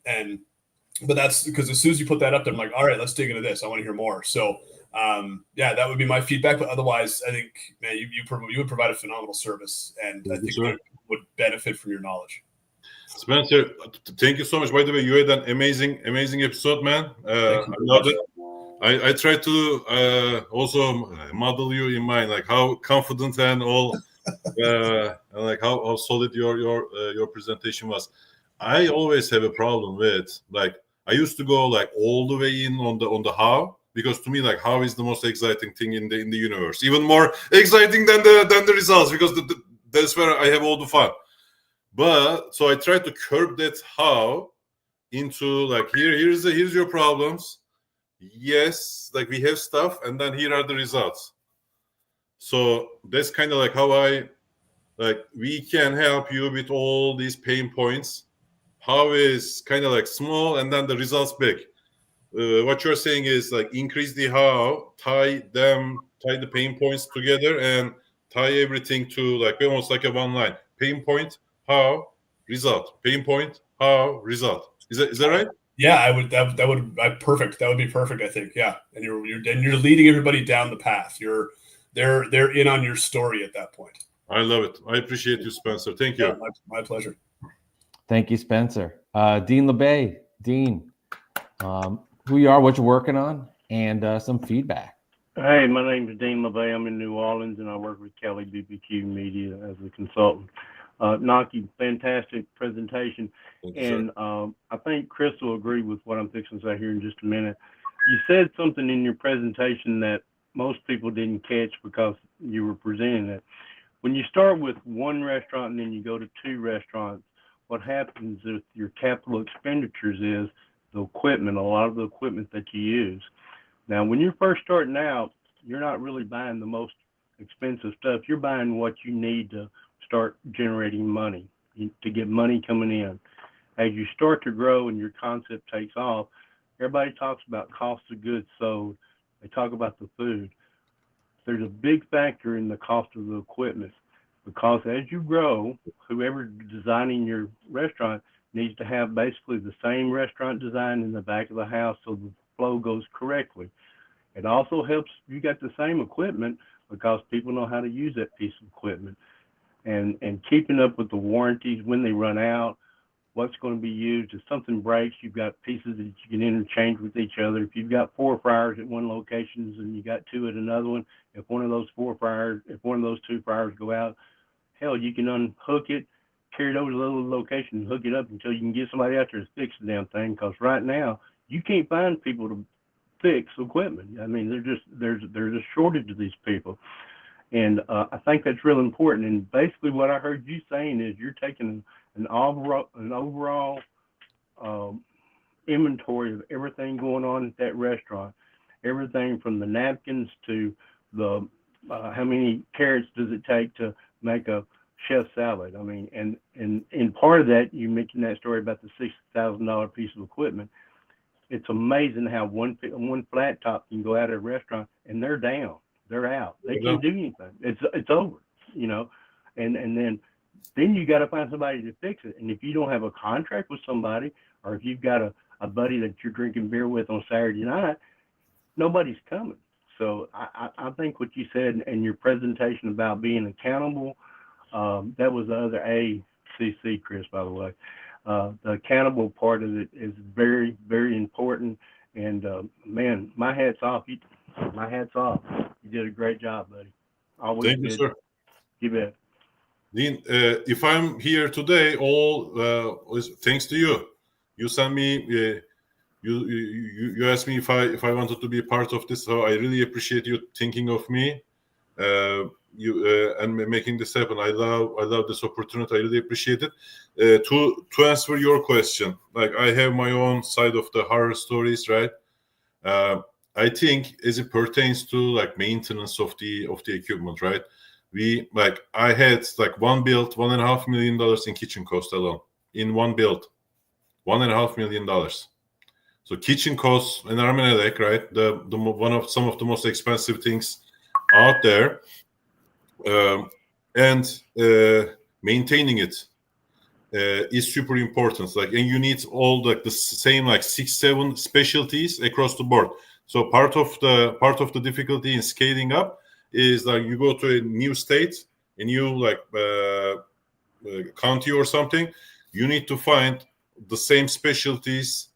G: But that's because as soon as you put that up there, I'm like, all right, let's dig into this. I want to hear more. So that would be my feedback. But otherwise, I think, man, you would provide a phenomenal service, and I think that would benefit from your knowledge.
B: Spencer, thank you so much. By the way, you had an amazing episode, man. I loved it. I tried to also model you in mind, like how confident and all, like how solid your presentation was. I always have a problem with, like, I used to go like all the way in on the how, because to me, like, how is the most exciting thing in the universe, even more exciting than the results, because that's where I have all the fun. But so I try to curb that how into like here's your problems. Yes, like we have stuff, and then here are the results. So that's kind of like how I like we can help you with all these pain points. How is kind of like small and then the results big. What you're saying is like increase the how, tie the pain points together and tie everything to like almost like a one line. Pain point, how, result. Pain point, how, result. Is that right?
G: Yeah, I would. That would perfect. That would be perfect. I think. Yeah, and you're leading everybody down the path. They're in on your story at that point.
B: I love it. I appreciate you, Spencer. Thank you.
G: Yeah, my pleasure.
A: Thank you, Spencer. Dean LeBay. Dean, who you are, what you're working on, and some feedback.
H: Hey, my name is Dean LeBay. I'm in New Orleans, and I work with Cali BBQ Media as a consultant. Naki, fantastic presentation. And I think Chris will agree with what I'm fixing to say here in just a minute. You said something in your presentation that most people didn't catch because you were presenting it. When you start with one restaurant and then you go to two restaurants, what happens with your capital expenditures is the equipment, a lot of the equipment that you use. Now, when you're first starting out, you're not really buying the most expensive stuff. You're buying what you need to start generating money, to get money coming in. As you start to grow and your concept takes off, everybody talks about cost of goods sold. They talk about the food. There's a big factor in the cost of the equipment, because as you grow, whoever's designing your restaurant needs to have basically the same restaurant design in the back of the house so the flow goes correctly. It also helps you got the same equipment because people know how to use that piece of equipment. And keeping up with the warranties when they run out, what's going to be used. If something breaks, you've got pieces that you can interchange with each other. If you've got 4 fryers at one location and you got 2 at another one, if one of those 2 fryers go out, hell, you can unhook it, carry it over to the other location and hook it up until you can get somebody out there to fix the damn thing. Because right now, you can't find people to fix equipment. I mean, there's a shortage of these people. And I think that's real important. And basically what I heard you saying is you're taking an overall inventory of everything going on at that restaurant, everything from the napkins to the how many carrots does it take to make a chef salad. I mean, and part of that, you mentioned that story about the $6,000 piece of equipment. It's amazing how one flat top can go out at a restaurant and they're down. They're out. They can't do anything. It's over, you know. And then you got to find somebody to fix it. And if you don't have a contract with somebody, or if you've got a buddy that you're drinking beer with on Saturday night, nobody's coming. So I think what you said in your presentation about being accountable, that was the other ACC, Chris, by the way. The accountable part of it is very, very important. And man, my hat's off. My hat's off. You did a great job, buddy. Always
B: Thank you, sir.
H: You bet.
B: Dean, if I'm here today, all is thanks to you. You sent me. You asked me if I wanted to be part of this. So I really appreciate you thinking of me. And making this happen. I love this opportunity. I really appreciate it. To answer your question, like I have my own side of the horror stories, right? I think as it pertains to like maintenance of the equipment, right? I had like one build, $1.5 million in kitchen cost alone. In one build, $1.5 million. So kitchen costs in Armenelek, right? Some of the most expensive things out there. And maintaining it is super important. Like, and you need all the same like 6-7 specialties across the board. So part of the difficulty in scaling up is like you go to a new state, a new like county or something. You need to find the same specialties,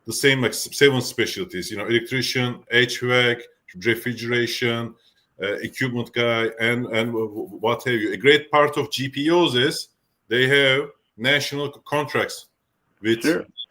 B: the same like 7 specialties. You know, electrician, HVAC, refrigeration. Equipment guy and what have you. A great part of GPOs is they have national contracts with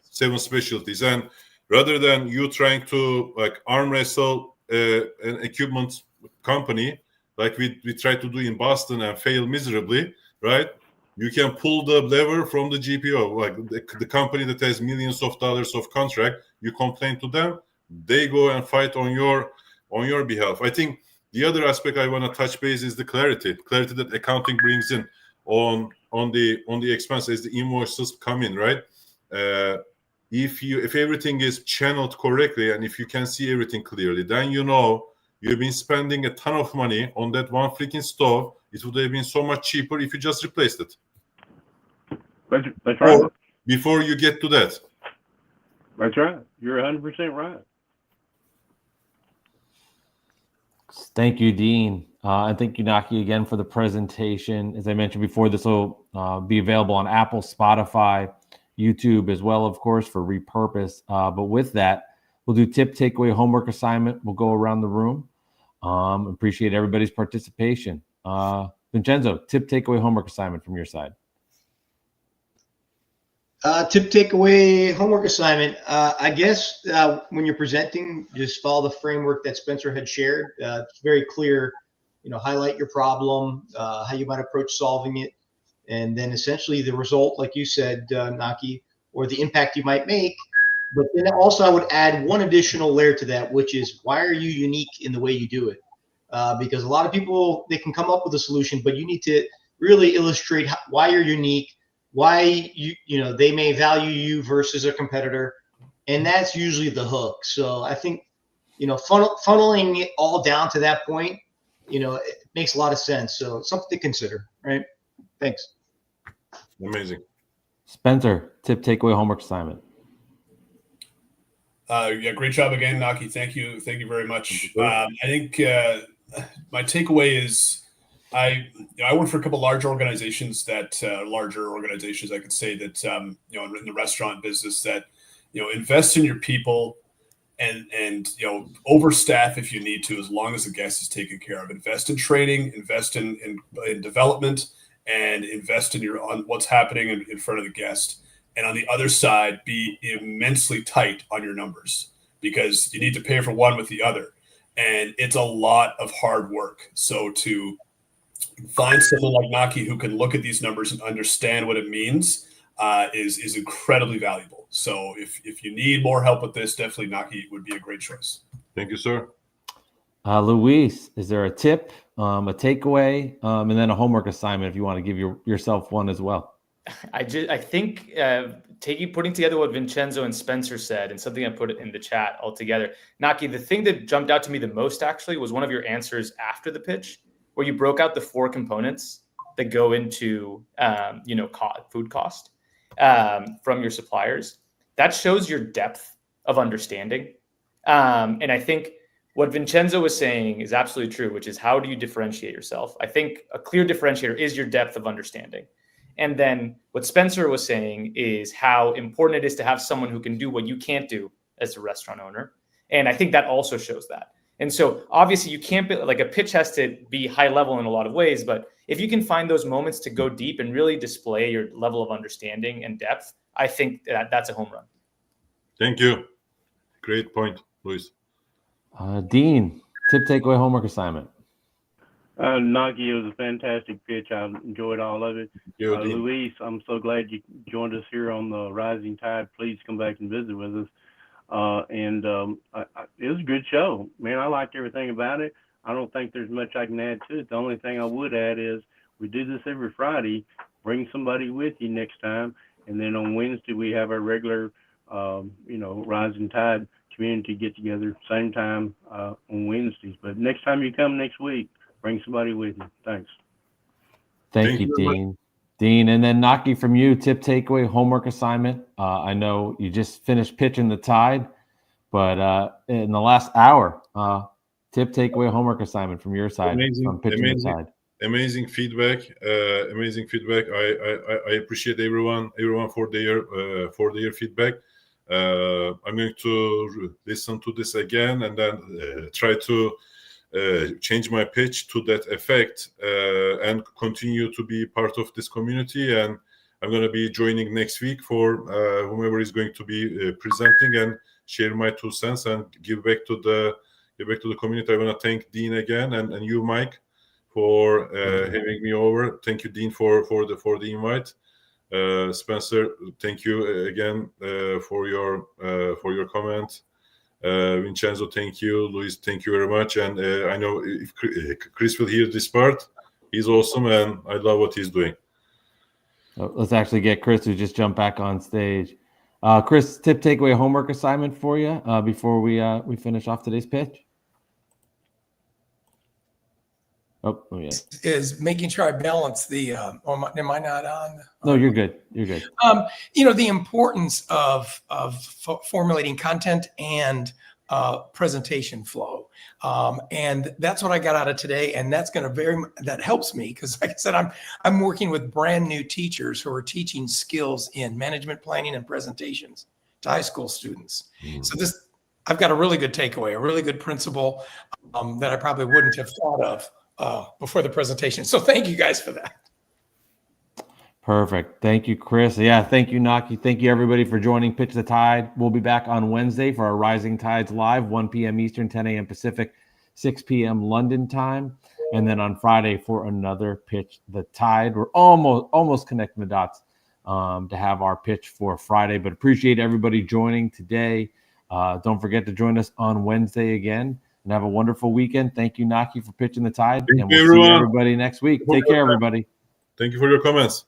B: 7 specialties, and rather than you trying to like arm wrestle an equipment company like we try to do in Boston and fail miserably, right? You can pull the lever from the GPO, like the company that has millions of dollars of contract. You complain to them, they go and fight on your behalf. I think the other aspect I want to touch base is the clarity that accounting brings in. on the expenses, the invoices come in, right? If everything is channeled correctly and if you can see everything clearly, then you know you've been spending a ton of money on that one freaking stove. It would have been so much cheaper if you just replaced it.
H: That's right.
B: Or before you get to that.
H: That's right. You're 100% right.
A: Thank you, Dean. And thank you, Naki, again for the presentation. As I mentioned before, this will be available on Apple, Spotify, YouTube as well, of course, for repurpose. But with that, we'll do tip, takeaway, homework assignment. We'll go around the room. Appreciate everybody's participation. Vincenzo, tip, takeaway, homework assignment from your side.
E: Tip, takeaway, homework assignment. I guess when you're presenting, just follow the framework that Spencer had shared. It's very clear, highlight your problem, how you might approach solving it, and then essentially the result, like you said, Naki, or the impact you might make. But then also I would add one additional layer to that, which is why are you unique in the way you do it? Because a lot of people, they can come up with a solution, but you need to really illustrate why you're unique, why they may value you versus a competitor, and that's usually the hook. So I think funneling it all down to that point, it makes a lot of sense. So something to consider, right? Thanks.
B: Amazing.
A: Spencer, tip, takeaway, homework assignment.
G: Yeah, great job again, Naki. Thank you very much. I think my takeaway is I work for a couple larger organizations I could say that in the restaurant business that invest in your people and overstaff if you need to, as long as the guest is taken care of. Invest in training, invest in development, and invest on what's happening in front of the guest. And on the other side, be immensely tight on your numbers because you need to pay for one with the other. And it's a lot of hard work. So to find someone like Naki who can look at these numbers and understand what it means is incredibly valuable. So if you need more help with this, definitely Naki would be a great choice.
B: Thank you, sir.
A: Luis, is there a tip, a takeaway, and then a homework assignment if you want to give yourself one as well?
F: I think putting together what Vincenzo and Spencer said and something I put in the chat altogether. Naki, the thing that jumped out to me the most actually was one of your answers after the pitch, where you broke out the 4 components that go into food cost from your suppliers. That shows your depth of understanding, and I think what Vincenzo was saying is absolutely true, which is how do you differentiate yourself? I think a clear differentiator is your depth of understanding. And then what Spencer was saying is how important it is to have someone who can do what you can't do as a restaurant owner. And I think that also shows that. And so obviously you can't be like a pitch has to be high level in a lot of ways, but if you can find those moments to go deep and really display your level of understanding and depth, I think that's a home run.
B: Thank you. Great point, Luis.
A: Dean, tip, takeaway, homework assignment.
H: Naki, it was a fantastic pitch. I enjoyed all of it. Luis, I'm so glad you joined us here on the Rising Tide. Please come back and visit with us. It was a good show, man. I liked everything about it. I don't think there's much I can add to it. The only thing I would add is we do this every Friday. Bring somebody with you next time. And then on Wednesday, we have our regular, Rising Tide community get together, same time on Wednesdays. But next time you come next week, bring somebody with you. Thanks.
A: Thank you, Dean. Dean, and then Naki, from you, tip, takeaway, homework assignment. I know you just finished pitching the Tide, but in the last hour, tip, takeaway, homework assignment from your side from pitching the Tide.
B: Amazing feedback. I appreciate everyone for their feedback. I'm going to listen to this again and then try to change my pitch to that effect and continue to be part of this community. And I'm going to be joining next week for whomever is going to be presenting and share my 2 cents and give back to the community. I want to thank Dean again and you, Mike, for having me over. Thank you, Dean, for the invite. Spencer, thank you again for your comment. Vincenzo, thank you. Luis, thank you very much. And I know if Chris will hear this part, he's awesome and I love what he's doing.
A: So let's actually get Chris, who just jumped back on stage. Chris, tip, takeaway, homework assignment for you before we finish off today's pitch. Oh yeah.
D: Is making sure I balance the. Am I not on?
A: No, you're good. You're good.
D: The importance of formulating content and presentation flow, and that's what I got out of today, and that's going to that helps me because, like I said, I'm working with brand new teachers who are teaching skills in management planning and presentations to high school students. So I've got a really good takeaway, a really good principle that I probably wouldn't have thought of before the presentation. So thank you guys for that.
A: Perfect. Thank you, Chris. Yeah, thank you, Naki. Thank you, everybody, for joining Pitch the Tide. We'll be back on Wednesday for our Rising Tides Live, 1 p.m. Eastern, 10 a.m. Pacific, 6 p.m. London time. And then on Friday for another Pitch the Tide. We're almost connecting the dots to have our pitch for Friday, but appreciate everybody joining today. Don't forget to join us on Wednesday again. And have a wonderful weekend. Thank you, Naki, for pitching the tide.
B: Thank
A: and
B: you,
A: we'll see
B: everyone.
A: everybody next week. Take care, everybody.
B: Thank you for your comments.